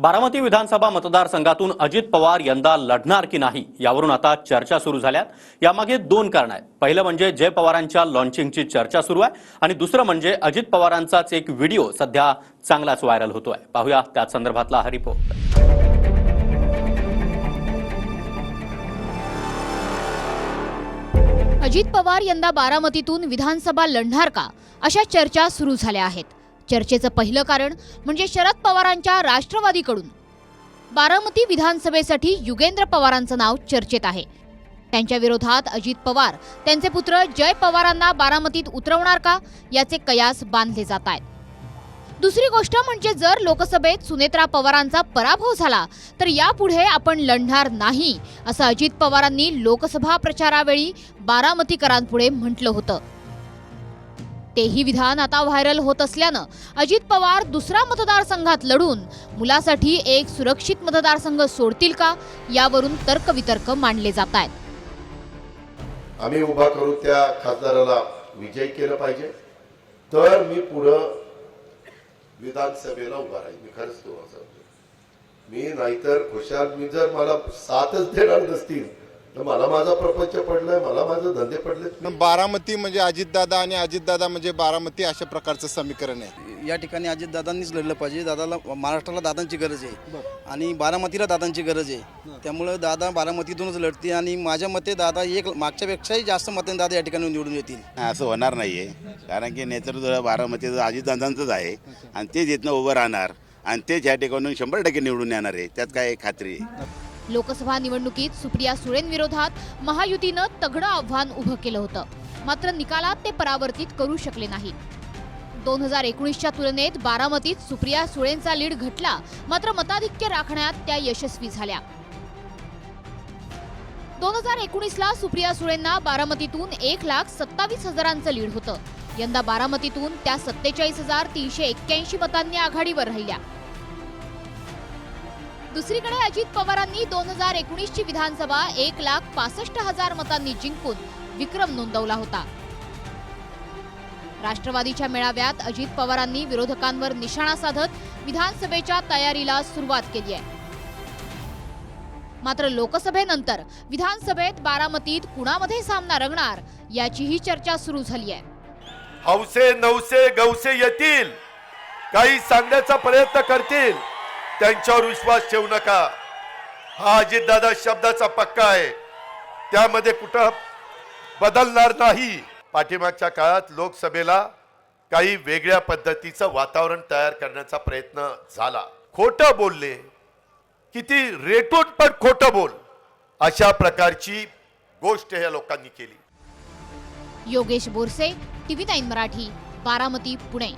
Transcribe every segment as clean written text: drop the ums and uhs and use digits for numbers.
बारामती विधानसभा मतदारसंघातून अजित पवार यंदा लढणार की नाही यावरून आता चर्चा सुरू झाल्यात। यामागे दोन कारण आहेत। पहिलं म्हणजे जय पवारांच्या लॉन्चिंगची चर्चा सुरू आहे आणि दुसरं म्हणजे अजित पवारांचाच एक व्हिडिओ सध्या चांगलाच व्हायरल होतोय। पाहूया त्या संदर्भातला हा रिपोर्ट। अजित पवार यंदा बारामतीतून विधानसभा लढणार का अशा चर्चा सुरू झाल्या आहेत। चर्चेचं पहिलं कारण म्हणजे शरद पवारांच्या राष्ट्रवादीकडून बारामती विधानसभेसाठी युगेंद्र पवारांचं नाव चर्चेत आहे। त्यांच्या विरोधात अजित पवार त्यांचे पुत्र जय पवारांना बारामतीत उतरवणार का याचे कयास बांधले जात आहेत। दुसरी गोष्ट म्हणजे जर लोकसभेत सुनेत्रा पवारांचा पराभव झाला तर यापुढे आपण लढणार नाही असं अजित पवारांनी लोकसभा प्रचारावेळी बारामतीकरांपुढे म्हटलं होतं। तेही विधान आता व्हायरल होत असल्यानं अजित पवार दुसरा मतदारसंघात लढून मुलासाठी एक सुरक्षित मतदारसंघ सोडतील का यावरून तर्कवितर्क मांडले जात आहेत। आम्ही उभा करू त्या खासदाराला विजय केलं पाहिजे तर मी पुढं विधानसभेला उभा राहील। मी खरंच तो मी नाहीतर खुशाल मी जर मला साथच देणार नसतील तर मला माझा प्रपंच पडलाय, मला माझे धंदे पडले। बारामती म्हणजे अजितदादा आणि अजितदादा म्हणजे बारामती अशा प्रकारचं समीकरण आहे। या ठिकाणी अजितदादांनीच लढलं पाहिजे। दादाला महाराष्ट्राला दादांची गरज आहे आणि बारामतीला दादांची गरज आहे। त्यामुळे दादा बारामतीतूनच लढतील आणि माझ्या मते दादा एक मागच्यापेक्षाही जास्त मते दादा या ठिकाणी निवडून येतील। असं होणार नाहीये, कारण की नेतृत्व बारामतीचं अजितदादांचंच आहे आणि तेच इथनं उभं राहणार आणि तेच या ठिकाणून 100% निवडून येणार आहे, त्यात काय खात्री आहे। लोकसभा निवडणुकीत सुप्रिया सुळेंविरोधात महायुतीनं तगडं आव्हान उभं केलं होतं, मात्र निकालात ते परावर्तित करू शकले नाहीत। 2019च्या तुलनेत बारामतीत सुप्रिया सुळेंचा लीड घटला, मात्र मताधिक्य राखण्यात त्या यशस्वी झाल्या। 2019ला सुप्रिया सुळेंना बारामतीतून 1,27,000चं लीड होतं। यंदा बारामतीतून त्या 47,381 मतांनी आघाडीवर राहिल्या। दुसरीकडे अजित पवारांनी 2019ची विधानसभा 1,65,000 मतांनी जिंकून विक्रम नोंदवला होता। राष्ट्रवादीच्या मेळाव्यात अजित पवारांनी विरोधकांवर निशाणा साधत विधानसभेच्या तयारीला सुरुवात केली आहे। मात्र लोकसभेनंतर विधानसभेत बारामतीत कुणामध्ये सामना रंगणार याचीही चर्चा सुरू झाली आहे। हौसे नवसे गवसे येतील, काही सांगण्याचा प्रयत्न करतील, त्यांच्यावर विश्वास ठेवू नका। हा अजितदादा शब्दाचा पक्का आहे, त्यामध्ये कुठं बदलणार नाही। पाठीमागच्या काळात लोकसभेला काही वेगळ्या पद्धतीचं वातावरण तयार करण्याचा प्रयत्न झाला। खोटं बोलले, किती रेटून पण खोटं बोल, अशा प्रकारची गोष्ट या लोकांनी केली। योगेश बोरसे, TV9 मराठी, बारामती, पुणे।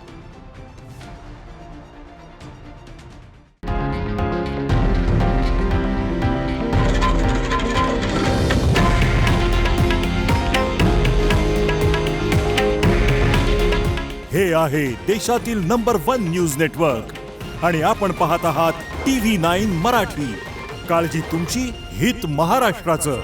हे आहे देशातील नंबर 1 न्यूज नेटवर्क आणि आपण पाहत आहात TV9 मराठी। काळजी तुमची, हित महाराष्ट्राचं।